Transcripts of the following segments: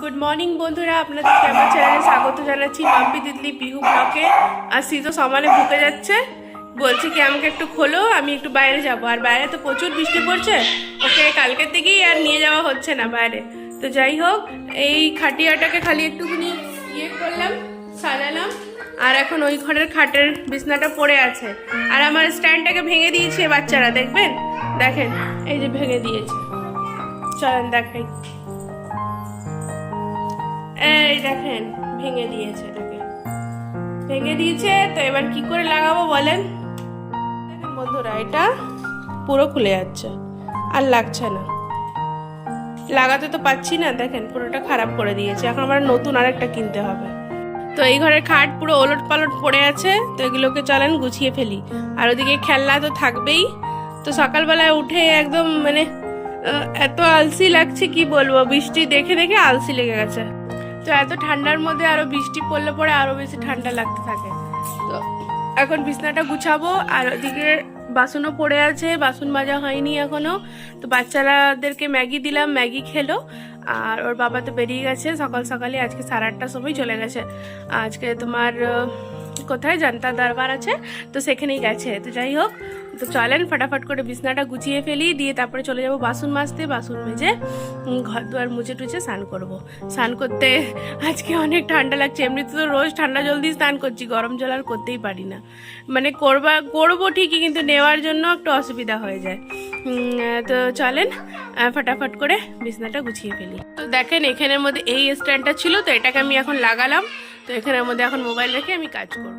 Good morning বন্ধুরা, আপনাদেরকে আমার চ্যানেলে স্বাগত জানাচ্ছি। মাম্পি দিদলি পিহু ব্লকে। আর তো সমানে ভুকে যাচ্ছে, বলছে কি আমাকে একটু খোলো, আমি একটু বাইরে যাব। আর বাইরে তো প্রচুর বৃষ্টি পড়ছে, ওকে কালকের থেকেই আর নিয়ে যাওয়া হচ্ছে না বাইরে। তো যাই হোক, এই খাটিয়াটাকে খালি একটুখানি ইয়ে করলাম, সাজালাম। আর এখন ওই ঘরের খাটের বিছনাটা পড়ে আছে। আর আমার স্ট্যান্ডটাকে ভেঙে দিয়েছে বাচ্চারা, দেখবেন, দেখেন এই যে ভেঙে দিয়েছে। চলেন দেখাই। এই দেখেন ভেঙে দিয়েছে, এটাকে ভেঙে দিয়েছে। তো এবার কি করে লাগাবো বলেন? দেখেন বন্ধুরা, এটা পুরো খুলে যাচ্ছে, আর লাগছে না, লাগাতে তো পাচ্ছি না। দেখেন পুরোটা খারাপ করে দিয়েছে, এখন আমার নতুন আরেকটা কিনতে হবে। তো এই ঘরের খাট পুরো ওলট পালট পড়ে আছে, তো এগুলোকে চলেন গুছিয়ে ফেলি। আর ওদিকে খেলনা তো থাকবেই। তো সকালবেলায় উঠে একদম মানে এত আলসি লাগছে কি বলবো, বৃষ্টি দেখে দেখে আলসি লেগে গেছে। তো এত ঠান্ডার মধ্যে আরো বৃষ্টি পড়লে পরে আরো বেশি ঠান্ডা লাগতে থাকে। তো এখন বিছনাটা গুছাবো। আর ওদিকে বাসনও পড়ে আছে, বাসন মাজা হয়নি এখনো। তো বাচ্চারাদেরকে ম্যাগি দিলাম, ম্যাগি খেলো। আর ওর বাবা তো বেরিয়ে গেছে সকাল সকালে, আজকে 8:30টার সময় চলে গেছে। আজকে তোমার কোথায় জানতা দরবার আছে, তো সেখানেই গেছে। তো যাই হোক, তো চলেন ফটাফট করে বিছনাটা গুছিয়ে ফেলি, দিয়ে তারপরে চলে যাব বাসন মাজতে। বাসন মেজে ঘর দুয়ার মুছে টুছে স্নান করব। স্নান করতে আজকে অনেক ঠান্ডা লাগছে। এমনিতে তো রোজ ঠান্ডা জল দিয়ে স্নান করছি, গরম জল আর করতেই পারি না। মানে করবো ঠিকই, কিন্তু নেওয়ার জন্য একটু অসুবিধা হয়ে যায়। তো চলেন ফটাফট করে বিছনাটা গুছিয়ে ফেলি। তো দেখেন এখানের মধ্যে এই স্ট্যান্ডটা ছিল, তো এটাকে আমি এখন লাগালাম। তো এখানের মধ্যে এখন মোবাইল রেখে আমি কাজ করব।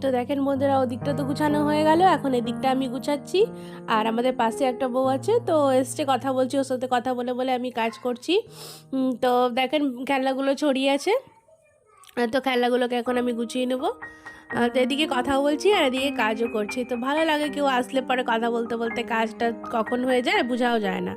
তো দেখেন বন্ধুরা, ওদিকটা তো গুছানো হয়ে গেল, এখন এদিকটা আমি গুছাচ্ছি। আর আমাদের পাশে একটা বউ আছে, তো এসছে, কথা বলছি ওর সাথে, কথা বলে বলে আমি কাজ করছি। তো দেখেন খেলনাগুলো ছড়িয়ে আছে, তো খেলনাগুলোকে এখন আমি গুছিয়ে নেবো। তো এদিকে কথাও বলছি আর এদিকে কাজও করছি। তো ভালো লাগে, কেউ আসলে পরে কথা বলতে বলতে কাজটা কখন হয়ে যায় বোঝাও যায় না।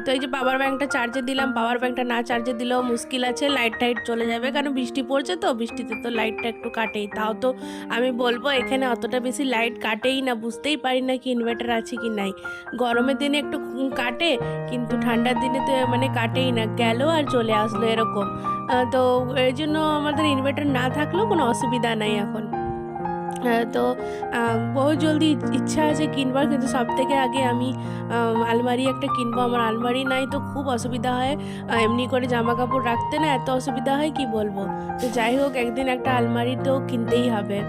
তো এই যে পাওয়ার ব্যাঙ্কটা চার্জে দিলাম, পাওয়ার ব্যাঙ্কটা না চার্জে দিলেও মুশকিল আছে, লাইট টাইট চলে যাবে, কারণ বৃষ্টি পড়ছে, তো বৃষ্টিতে তো লাইটটা একটু কাটেই। তাও তো আমি বলবো এখানে অতটা বেশি লাইট কাটেই না, বুঝতেই পারি না কি ইনভার্টার আছে কি নাই। গরমের দিনে একটু কাটে, কিন্তু ঠান্ডার দিনে তো মানে কাটেই না, গেল আর চলে আসলো এরকম। তো এই জন্য আমাদের ইনভার্টার না থাকলেও কোনো অসুবিধা নাই এখন। তো বহু জলদি ইচ্ছা আছে কিনবার, কিন্তু সব থেকে আগে আমি আলমারি একটা কিনবো। আমার আলমারি নাই, তো খুব অসুবিধা হয় এমনি করে জামা কাপড় রাখতে, না এত অসুবিধা হয় কি বলবো। তো যাই হোক, একদিন একটা আলমারি তো কিনতেই হবে।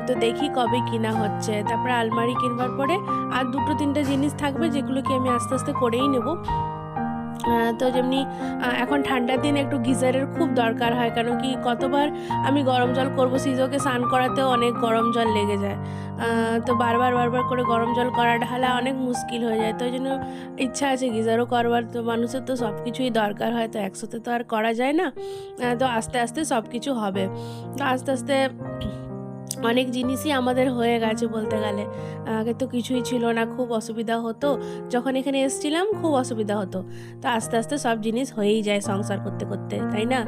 তো দেখি কবে কিনা হচ্ছে। তারপরে আলমারি কিনবার পরে আর দুটো তিনটে জিনিস থাকবে, যেগুলো কি আমি আস্তে আস্তে করেই নেবো। তো যেমনি এখন ঠান্ডার দিনে একটু গিজারের খুব দরকার হয়, কারণ কি কতবার আমি গরম জল করবো, সিজোকে স্নান করাতেও অনেক গরম জল লেগে যায়। তো বারবার বারবার করে গরম জল করা ঢালা অনেক মুশকিল হয়ে যায়। তো ওই জন্য ইচ্ছা আছে গিজারও করবার। তো মানুষের তো সব কিছুই দরকার হয়, তো একসাথে তো আর করা যায় না। তো আস্তে আস্তে সব কিছু হবে। তো আস্তে আস্তে অনেক জিনিসই আমাদের হয়ে গেছে বলতে গেলে। আগে তো কিছুই ছিল না, খুব অসুবিধা হতো। যখন এখানে এসেছিলাম খুব অসুবিধা হতো। তো আস্তে আস্তে সব জিনিস হয়েই যায় সংসার করতে করতে, তাই না?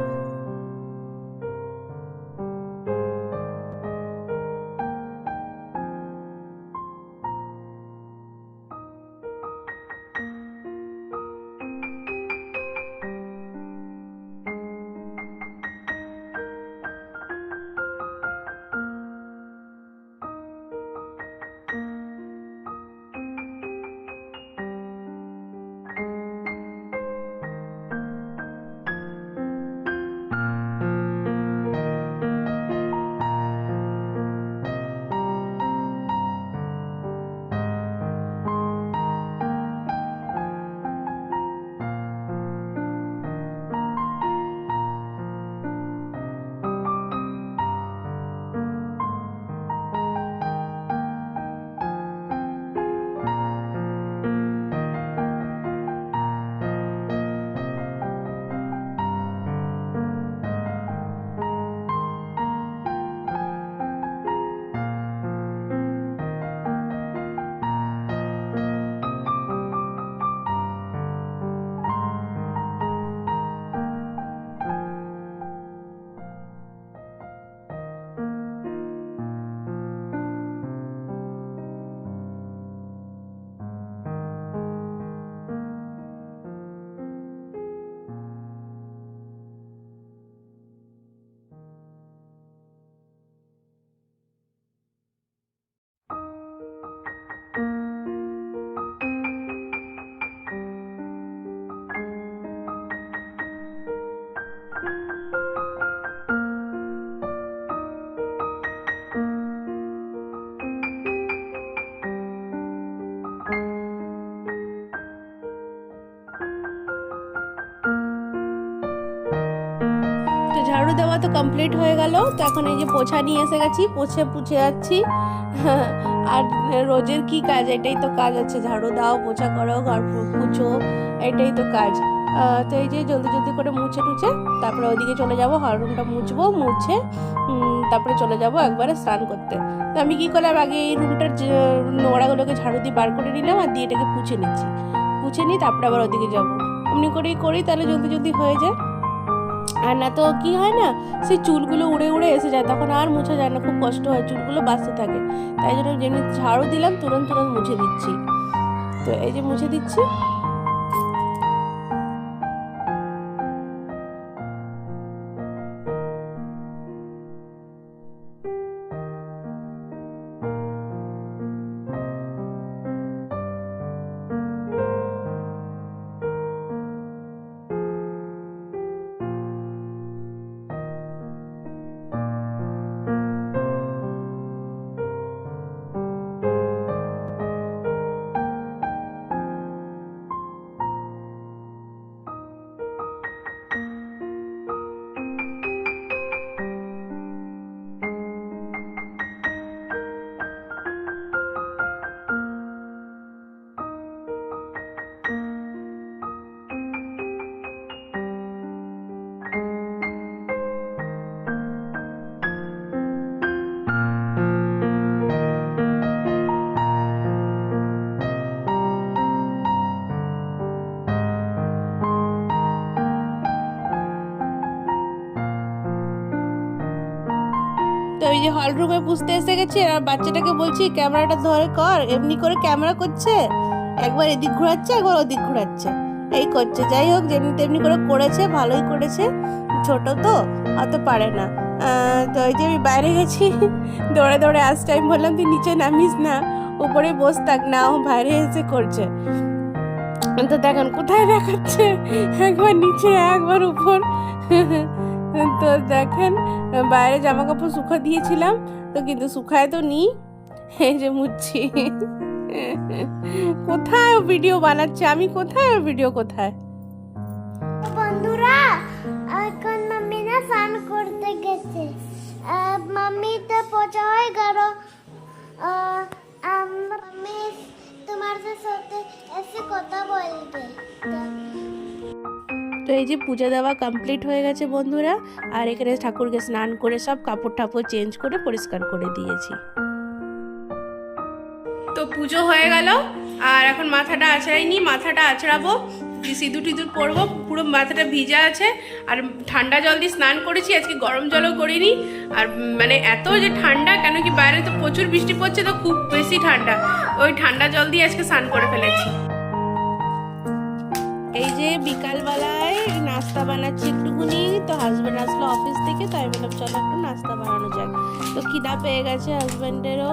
ঝাড়ু দেওয়া তো কমপ্লিট হয়ে গেল। তো এখন এই যে পোছা নিয়ে এসে গেছি, পুছে যাচ্ছি। আর রোজের কি কাজ, এটাই তো কাজ আছে, ঝাড়ু দাও, পোছা করো, ঘর পুছো, এটাই তো কাজ। তো এই যে জলদি করে মুছে টুছে তারপরে ওইদিকে চলে যাব, হলরুমটা মুছবো, মুছে তারপরে চলে যাব একবারে স্নান করতে। তো আমি কি করলাম, আগে এই রুমটার নোংরাগুলোকে ঝাড়ু দিয়ে বার করে নিলাম আর দিয়ে এটাকে পুছে নিচ্ছি, পুছে নিই তারপরে আবার ওদিকে যাবো। এমনি করেই করি, তাহলে জলদি হয়ে যায়। আর না তো কি হয় না, সেই চুলগুলো উড়ে এসে যায়, তখন আর মুছা যায় না, খুব কষ্ট হয়, চুলগুলো বাঁচতে থাকে। তাই জন্য যেমনি ঝাড়ু দিলাম তুরন্ত মুছে দিচ্ছি। তো এই যে মুছে দিচ্ছি। তো এই যে হল রুমে পুষতে এসে গেছি, আর বাচ্চাটাকে বলছি ক্যামেরাটা ধরে কর, এমনি করে ক্যামেরা করছে, একবার এদিক ঘোরাচ্ছে একবার ওদিক ঘোরাচ্ছে, এই করছে। যাই হোক, যেমনি তেমনি করে করেছে, ভালোই করেছে, ছোট তো অত পারে না। তো এই যে আমি বাইরে গেছি, দৌড়ে আসতে আমি বললাম তুই নিচে নামিস না, উপরে বস থাক না, ও বাইরে এসে করছে। তো দেখেন কোথায় দেখাচ্ছে, একবার নিচে একবার উপর। তো দেখেন বাইরে জামা কাপড় শুকা দিয়েছিলাম, তো কিন্তু শুকায় তো নি, এই যে মুচ্ছি। কোথায় ভিডিও বানাচ্ছে, আমি কোথায় ভিডিও কোথায়। বন্ধুরা, এখন মাম্মি না স্নান করতে গেছে, মাম্মি তো পোছা হয়ে গেল, আমি তোমার সাথে এসে কথা বলবে। তো এই যে পূজা দেওয়া কমপ্লিট হয়ে গেছে বন্ধুরা, আর এখানে ঠাকুরকে স্নান করে সব কাপড় টাপড় চেঞ্জ করে পরিষ্কার করে দিয়েছি। তো পুজো হয়ে গেল, আর এখন মাথাটা আঁচড়াইনি, মাথাটা আঁচড়াবো, সিঁদুর টিঁদুর পরবো, পুরো মাথাটা ভিজা আছে। আর ঠান্ডা জল দিয়ে স্নান করেছি, আজকে গরম জলও করিনি। আর মানে এত যে ঠান্ডা, কেন কি বাইরে তো প্রচুর বৃষ্টি পড়ছে, তো খুব বেশি ঠান্ডা, ওই ঠান্ডা জল দিয়ে আজকে স্নান করে ফেলেছি। এই যে বিকালবেলায় নাস্তা বানাচ্ছি একটুখানি, তো হাজব্যান্ড আসলো অফিস থেকে, তাই বললাম চলো একটু নাস্তা বানানো যাক। তো খিদা পেয়ে গেছে হাজব্যান্ডেরও,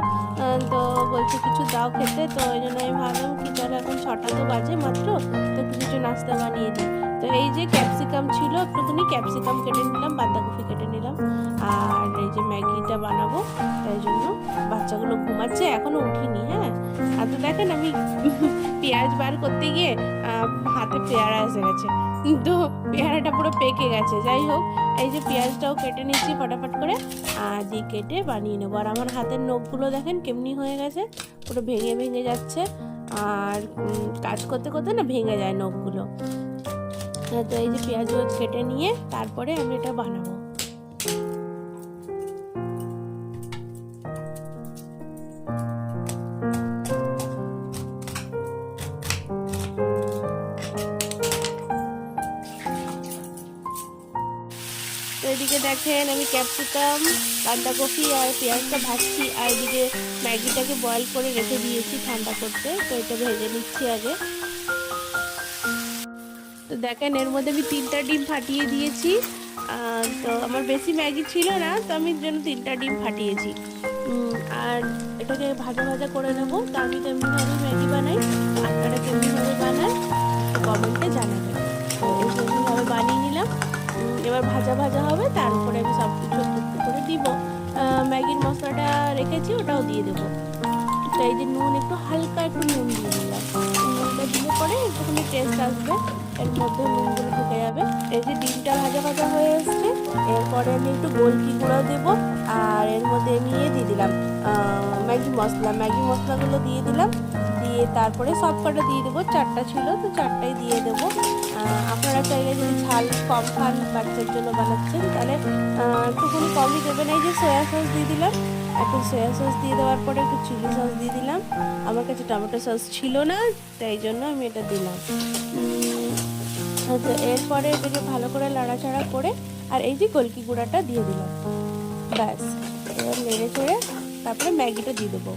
তো বলছে কিছু দাও খেতে, তো ওই জন্য আমি ভাবলাম কি চলো এখন 6টা তো বাজে মাত্র, তো কিছু নাস্তা বানিয়ে দিই। তো এই যে ক্যাপসিকাম ছিল, একটুখানি ক্যাপসিকাম কেটে নিলাম, বাঁধাকপি কেটে নিলাম, আর এই যে ম্যাগিটা বানাবো, তাই জন্য বাচ্চাগুলো ঘুমাচ্ছে, এখনো উঠিনি। হ্যাঁ, আর তো দেখেন আমি পেঁয়াজ বার করতে গিয়ে হাতে পেয়ারা এসে গেছে, তো পেয়ারাটা পুরো পেকে গেছে। যাই হোক, এই যে পেঁয়াজটাও কেটে নিচ্ছি ফটাফট করে, দিয়ে কেটে বানিয়ে নেবো। আর আমার হাতের নখগুলো দেখেন কেমনি হয়ে গেছে, পুরো ভেঙে যাচ্ছে, আর কাজ করতে করতে না ভেঙে যায় নখগুলো। তো এই যে পেঁয়াজগুলো কেটে নিয়ে তারপরে আমি এটা বানাবো। তো এদিকে দেখেন আমি ক্যাপসিকাম, বাঁধাকপি আর পেঁয়াজটা ভাজছি, আর এদিকে ম্যাগিটাকে বয়েল করে রেখে দিয়েছি ঠান্ডা করতে, তো এটা ভেজে নিচ্ছি আগে। তো দেখেন এর মধ্যে আমি 3টা ডিম ফাটিয়ে দিয়েছি, তো আমার বেশি ম্যাগি ছিল না, তো আমি জন্য 3টা ডিম ফাটিয়েছি। আর এটাকে ভাজা করে নেবো। তো আমি কেমনিভাবে ম্যাগি বানাই, আপনারা কেমনিভাবে বানান কমেন্টে জানাবেন। তো এইভাবে বানিয়ে নিলাম, এবার ভাজা হবে, তার উপরে আমি সব কিছু একটু করে দিব। ম্যাগির মশলাটা রেখেছি, ওটাও দিয়ে দেবো। তো এই যে নুন, একটু হালকা একটু নুন দিয়ে দিলাম, নুনটা দিলে পরে একটুখানি টেস্ট আসবে, এর মধ্যে নুনগুলো ঢুকে যাবে। এই যে ডিমটা ভাজা হয়ে এসছে, এরপরে আমি একটু গোলকি গুঁড়ো দেবো, আর এর মধ্যে আমি দিয়ে দিলাম ম্যাগি মশলাগুলো দিয়ে দিলাম। দিয়ে তারপরে সব কটা দিয়ে দেবো, 4টা ছিল তো 4টাই দিয়ে দেবো। আপনারা চাইলে যদি ঝাল কম খান, বাচ্চার জন্য বানাচ্ছেন, তাহলে একটুখানি কমই দেবেন। এই যে সয়া সস দিয়ে দিলাম, একটু সয়া সস দিয়ে দেওয়ার পরে একটু চিলি সস দিয়ে দিলাম। আমার কাছে টমেটো সস ছিল না, তাই জন্য আমি এটা দিলাম। তো এরপরে এটাকে ভালো করে নাড়াচাড়া করে আর এই যে গোলকি গুঁড়াটা দিয়ে দিলাম, ব্যাস। এবার নেড়ে চেড়ে তারপরে ম্যাগিটা দিয়ে দেবো।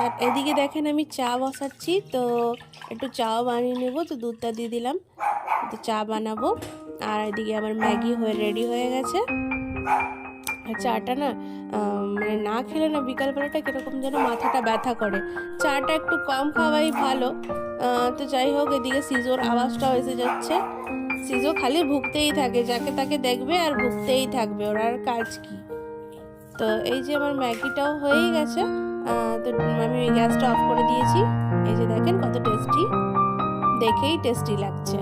আর এদিকে দেখেন আমি চা বসাচ্ছি, তো একটু চাও বানিয়ে নেবো, তো দুধটা দিয়ে দিলাম, তো চা বানাবো। আর এদিকে আমার ম্যাগি রেডি হয়ে গেছে। আর চাটা না মানে না খেলে না বিকালবেলাটা কীরকম যেন মাথাটা ব্যথা করে, চাটা একটু কম খাওয়াই ভালো। তো যাই হোক, এদিকে সিজোর আওয়াজটাও এসে যাচ্ছে। সিজো খালি ভুগতেই থাকে, যাকে তাকে দেখবে আর ভুগতেই থাকবে, ওর আর কাজ কি। তো এই যে আমার ম্যাগিটাও হয়েই গেছে, তো আমি ওই গ্যাসটা অফ করে দিয়েছি। এই যে দেখেন কত টেস্টি, দেখেই টেস্টি লাগছে।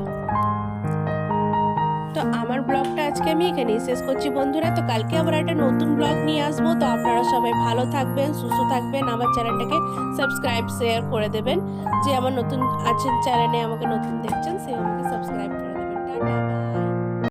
তো আমার ব্লগটা আজকে আমি এখানেই শেষ করছি বন্ধুরা। তো কালকে আবার একটা নতুন ব্লগ নিয়ে আসবো। তো আপনারা সবাই ভালো থাকবেন, সুস্থ থাকবেন, আমার চ্যানেলটাকে সাবস্ক্রাইব শেয়ার করে দেবেন। যে আমার নতুন আছেন চ্যানেলে, আমাকে নতুন দেখছেন, সে আমাকে সাবস্ক্রাইব করে দেবেন। টাটা।